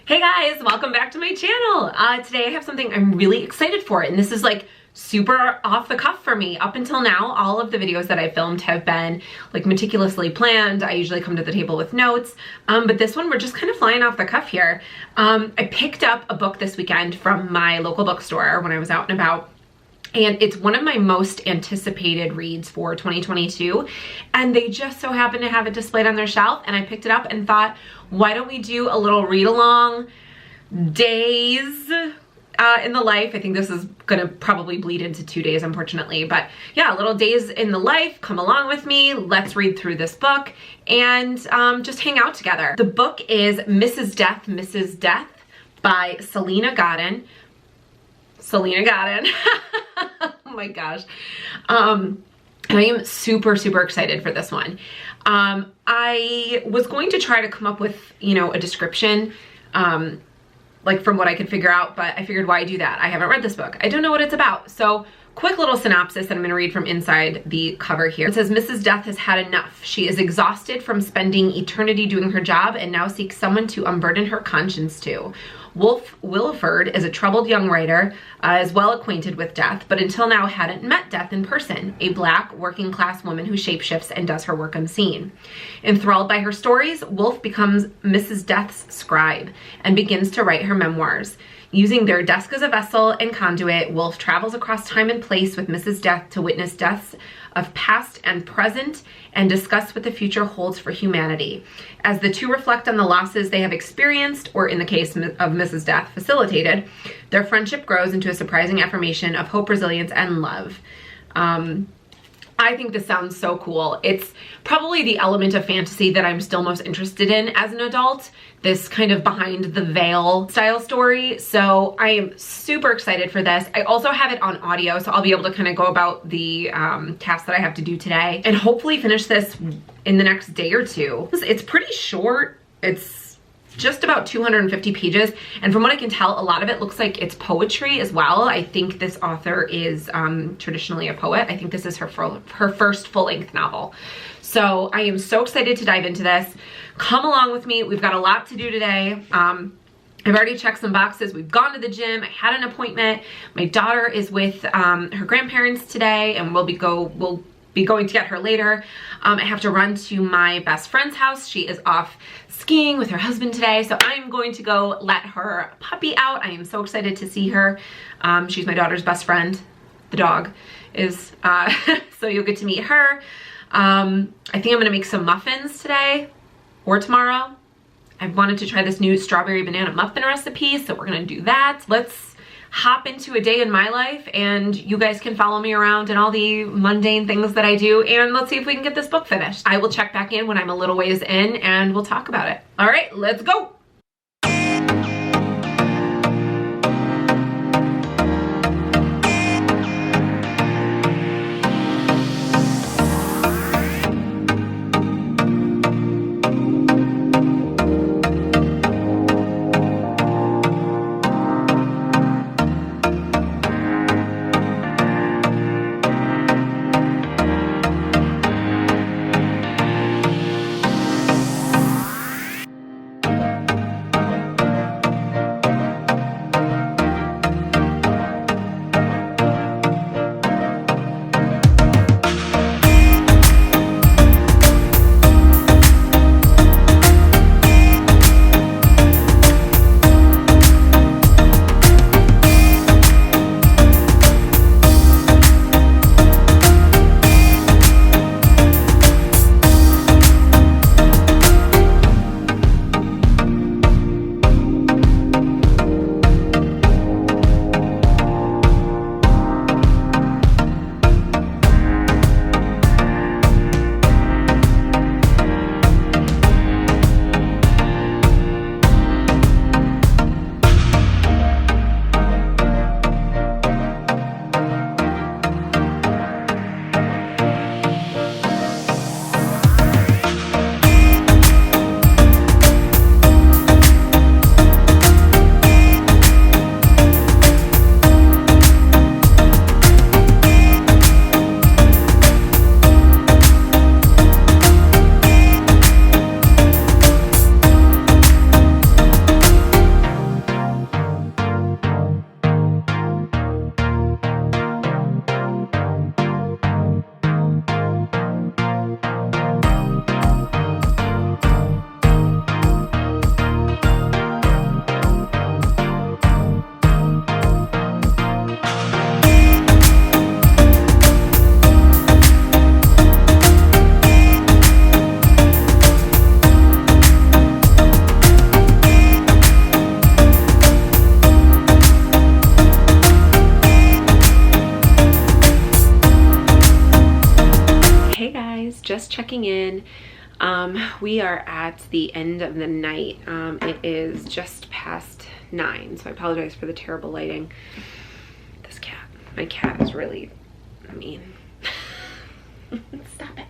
Hey guys, welcome back to my channel. Today I have something I'm really excited for, and this is like super off the cuff for me. Up until now, all of the videos that I filmed have been like meticulously planned. I usually come to the table with notes, but this one we're just kind of flying off the cuff here. I picked up a book this weekend from my local bookstore when I was out and about. And it's one of my most anticipated reads for 2022. And they just so happen to have it displayed on their shelf. And I picked it up and thought, why don't we do a little read along days in the life. I think this is gonna probably bleed into 2 days, unfortunately. But yeah, little days in the life. Come along with me. Let's read through this book and just hang out together. The book is Mrs. Death, Mrs. Death by Selena Godden. Selena Godden. Oh my gosh. And I am super, super excited for this one. I was going to try to come up with, a description, like from what I could figure out, but I figured why do that? I haven't read this book. I don't know what it's about. So quick little synopsis that I'm gonna read from inside the cover here. It says, Mrs. Death has had enough. She is exhausted from spending eternity doing her job and now seeks someone to unburden her conscience to. Wolf Williford is a troubled young writer, is well acquainted with death, but until now hadn't met death in person, a black working class woman who shapeshifts and does her work unseen. Enthralled by her stories, Wolf becomes Mrs. Death's scribe and begins to write her memoirs. Using their desk as a vessel and conduit, Wolf travels across time and place with Mrs. Death to witness deaths of past and present and discuss what the future holds for humanity. As the two reflect on the losses they have experienced, or in the case of Mrs. Death, facilitated, their friendship grows into a surprising affirmation of hope, resilience, and love. I think this sounds so cool. It's probably the element of fantasy that I'm still most interested in as an adult, this kind of behind the veil style story. So I am super excited for this. I also have it on audio, so I'll be able to kind of go about the tasks that I have to do today and hopefully finish this in the next day or two. It's pretty short. It's just about 250 pages, and from what I can tell, a lot of it looks like it's poetry as well. I think this author is traditionally a poet. I think this is her first full-length novel. So I am so excited to dive into this. Come along with me. We've got a lot to do today. I've already checked some boxes. We've gone to the gym. I had an appointment. My daughter is with her grandparents today, and we'll be going to get her later. I have to run to my best friend's house. She is off skiing with her husband today, so I'm going to go let her puppy out. I am so excited to see her. She's my daughter's best friend. The dog is, so you'll get to meet her. I think I'm gonna make some muffins today or tomorrow. I wanted to try this new strawberry banana muffin recipe, so we're gonna do that. Let's hop into a day in my life, and you guys can follow me around and all the mundane things that I do, and let's see if we can get this book finished. I will check back in when I'm a little ways in and we'll talk about it. All right, let's go. just checking in. We are at the end of the night. It is just past 9, so I apologize for the terrible lighting. This cat, my cat is really mean. Stop it.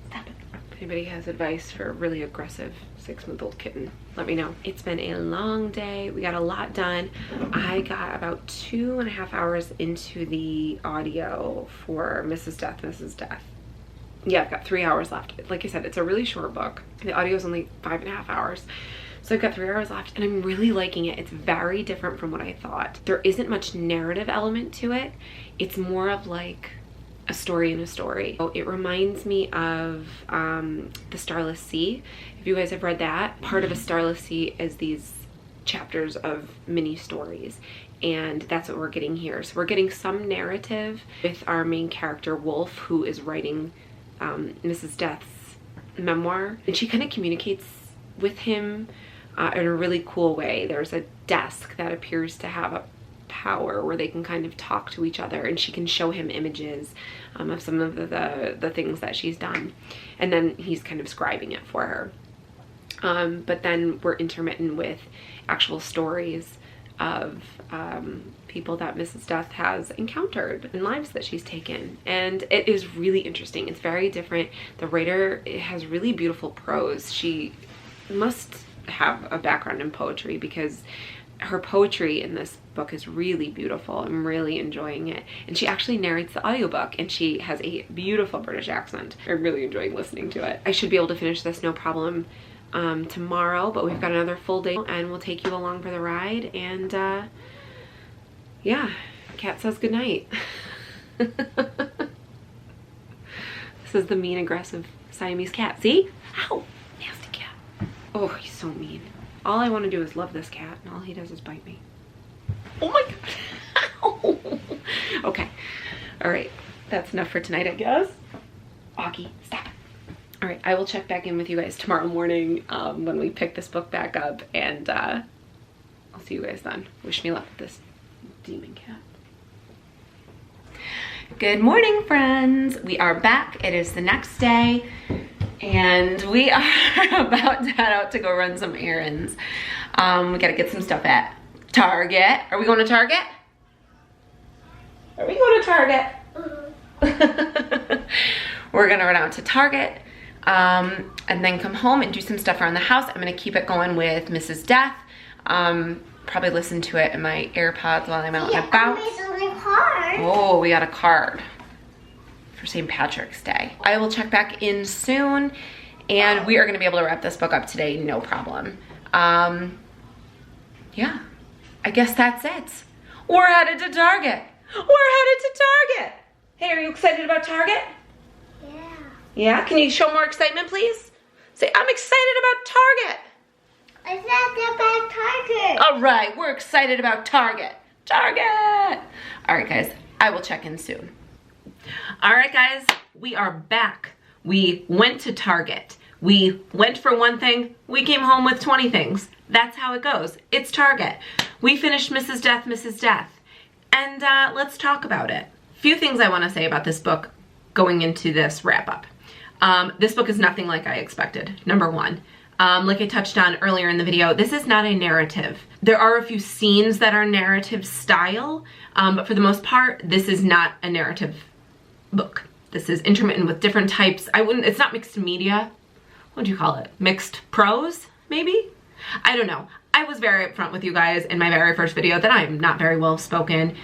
Stop it. If anybody has advice for a really aggressive 6-month-old kitten, let me know. It's been a long day. We got a lot done. I got about 2.5 hours into the audio for Mrs. Death, Mrs. Death. Yeah, I've got 3 hours left. Like I said, it's a really short book. The audio is only 5.5 hours. So I've got 3 hours left and I'm really liking it. It's very different from what I thought. There isn't much narrative element to it. It's more of like a story in a story. So it reminds me of The Starless Sea. If you guys have read that, part of A Starless Sea is these chapters of mini stories. And that's what we're getting here. So we're getting some narrative with our main character, Wolf, who is writing Mrs. Death's memoir, and she kind of communicates with him in a really cool way. There's a desk that appears to have a power where they can kind of talk to each other, and she can show him images of some of the things that she's done, and then he's kind of scribing it for her. But then we're intermittent with actual stories of people that Mrs. Death has encountered and lives that she's taken, and it is really interesting. It's very different. The writer has really beautiful prose. She must have a background in poetry because her poetry in this book is really beautiful. I'm really enjoying it, and she actually narrates the audiobook, and she has a beautiful British accent. I'm really enjoying listening to it. I should be able to finish this no problem tomorrow, but we've got another full day and we'll take you along for the ride. And yeah, cat says goodnight. This is the mean, aggressive Siamese cat. See? Ow! Nasty cat. Oh, he's so mean. All I want to do is love this cat, and all he does is bite me. Oh my god. Ow. Okay. All right. That's enough for tonight, I guess. Augie, stop. All right, I will check back in with you guys tomorrow morning when we pick this book back up, and I'll see you guys then. Wish me luck with this demon cat. Good morning, friends. We are back. It is the next day, and we are about to head out to go run some errands. We gotta get some stuff at Target. Are we going to Target? Are we going to Target? We're gonna run out to Target. And then come home and do some stuff around the house. I'm gonna keep it going with Mrs. Death. Probably listen to it in my AirPods while I'm out and about. Oh, we got a card for St. Patrick's Day. I will check back in soon, and we are gonna be able to wrap this book up today, no problem. Yeah, I guess that's it. We're headed to Target. We're headed to Target. Hey, are you excited about Target? Yeah, can you show more excitement, please? Say, I'm excited about Target. Excited about Target. All right, we're excited about Target. Target. All right, guys, I will check in soon. All right, guys, we are back. We went to Target. We went for one thing. We came home with 20 things. That's how it goes. It's Target. We finished Mrs. Death, Mrs. Death. And let's talk about it. Few things I want to say about this book going into this wrap up. This book is nothing like I expected, number one. Like I touched on earlier in the video, this is not a narrative. There are a few scenes that are narrative style, but for the most part, this is not a narrative book. This is intermittent with different types. It's not mixed media. What do you call it? Mixed prose, maybe? I don't know. I was very upfront with you guys in my very first video that I'm not very well spoken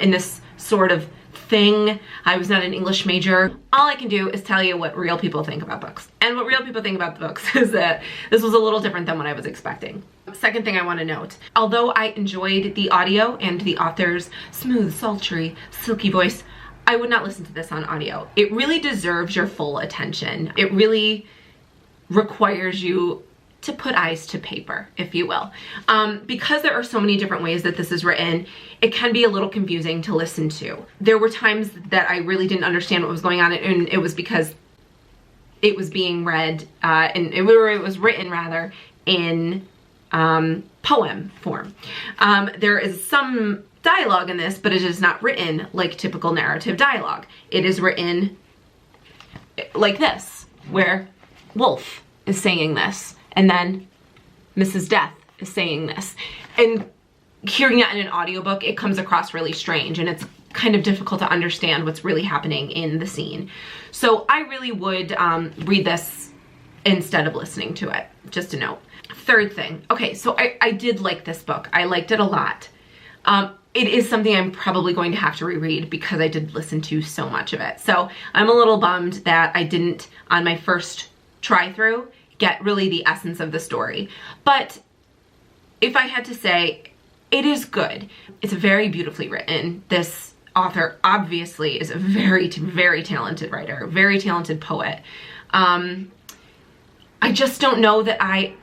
in this sort of thing. I was not an English major. All I can do is tell you what real people think about books. And what real people think about the books is that this was a little different than what I was expecting. Second thing I want to note, although I enjoyed the audio and the author's smooth, sultry, silky voice, I would not listen to this on audio. It really deserves your full attention. It really requires you to put eyes to paper, if you will. Because there are so many different ways that this is written, it can be a little confusing to listen to. There were times that I really didn't understand what was going on, and it was because it was being read, and it was written rather in poem form. There is some dialogue in this, but it is not written like typical narrative dialogue. It is written like this, where Wolf is saying this, and then Mrs. Death is saying this. And hearing that in an audiobook, it comes across really strange, and it's kind of difficult to understand what's really happening in the scene. So I really would read this instead of listening to it, just a note. Third thing, okay, so I did like this book. I liked it a lot. It is something I'm probably going to have to reread because I did listen to so much of it. So I'm a little bummed that I didn't, on my first try through, get really the essence of the story. But if I had to say, it is good. It's very beautifully written. This author obviously is a very, very talented writer, very talented poet. I just don't know that I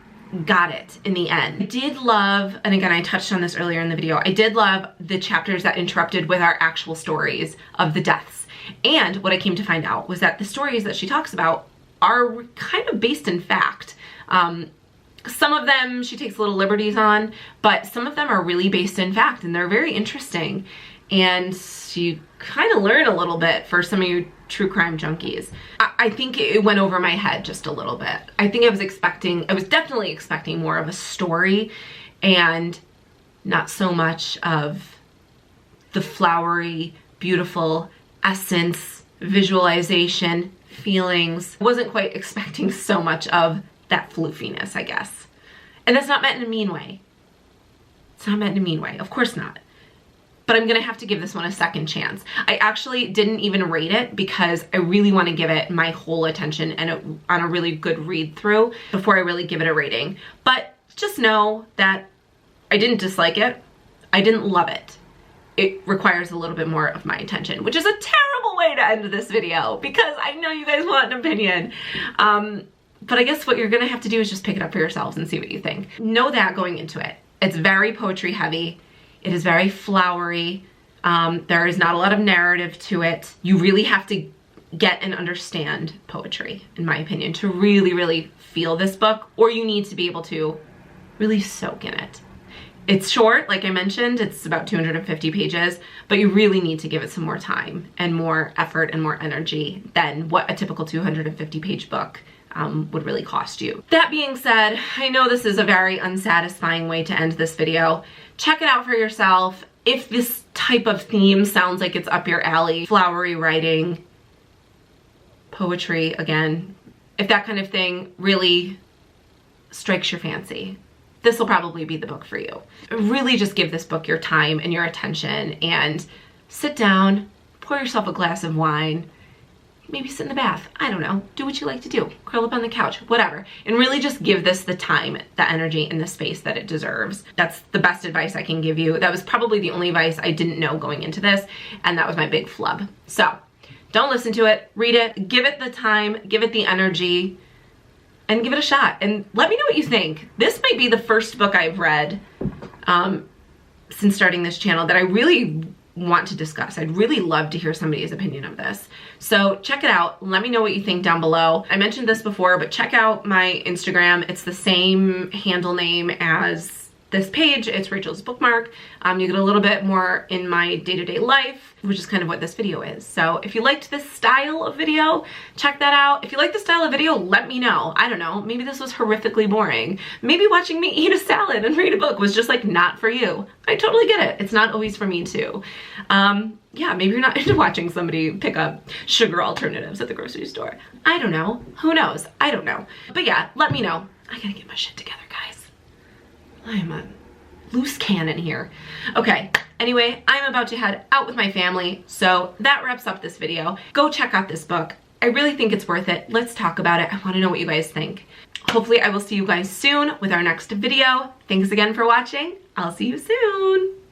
got it in the end. I did love, and again, I touched on this earlier in the video, I did love the chapters that interrupted with our actual stories of the deaths. And what I came to find out was that the stories that she talks about are kind of based in fact. Some of them she takes little liberties on, but some of them are really based in fact, and they're very interesting. And you kind of learn a little bit for some of you true crime junkies. I think it went over my head just a little bit. I think I was definitely expecting more of a story and not so much of the flowery, beautiful essence, visualization, feelings. I wasn't quite expecting so much of that floofiness, I guess. And that's not meant in a mean way. It's not meant in a mean way, of course not. But I'm gonna have to give this one a second chance. I actually didn't even rate it because I really wanna give it my whole attention and on a really good read through before I really give it a rating. But just know that I didn't dislike it. I didn't love it. It requires a little bit more of my attention, which is a terrible way to end this video because I know you guys want an opinion. But I guess what you're gonna have to do is just pick it up for yourselves and see what you think. Know that going into it. It's very poetry heavy. It is very flowery. There is not a lot of narrative to it. You really have to get and understand poetry, in my opinion, to really, really feel this book, or you need to be able to really soak in it. It's short, like I mentioned, it's about 250 pages, but you really need to give it some more time and more effort and more energy than what a typical 250 page book would really cost you. That being said, I know this is a very unsatisfying way to end this video. Check it out for yourself. If this type of theme sounds like it's up your alley, flowery writing, poetry, again, if that kind of thing really strikes your fancy, this will probably be the book for you. Really just give this book your time and your attention and sit down, pour yourself a glass of wine, maybe sit in the bath. I don't know. Do what you like to do. Curl up on the couch, whatever. And really just give this the time, the energy, and the space that it deserves. That's the best advice I can give you. That was probably the only advice I didn't know going into this, and that was my big flub. So don't listen to it. Read it. Give it the time. Give it the energy. And give it a shot. And let me know what you think. This might be the first book I've read since starting this channel that I really want to discuss. I'd really love to hear somebody's opinion of this. So check it out. Let me know what you think down below. I mentioned this before, but check out my Instagram. It's the same handle name as this page. It's Rachel's Bookmark. You get a little bit more in my day-to-day life, which is kind of what this video is. So if you liked this style of video, check that out. If you like the style of video, let me know. I don't know, maybe this was horrifically boring. Maybe watching me eat a salad and read a book was just like not for you. I totally get it. It's not always for me too. Yeah, maybe you're not into watching somebody pick up sugar alternatives at the grocery store. I don't know. Who knows? I don't know. But yeah, let me know. I gotta get my shit together, guys. I am a loose cannon here. Okay, anyway, I'm about to head out with my family, so that wraps up this video. Go check out this book. I really think it's worth it. Let's talk about it. I want to know what you guys think. Hopefully I will see you guys soon with our next video. Thanks again for watching. I'll see you soon.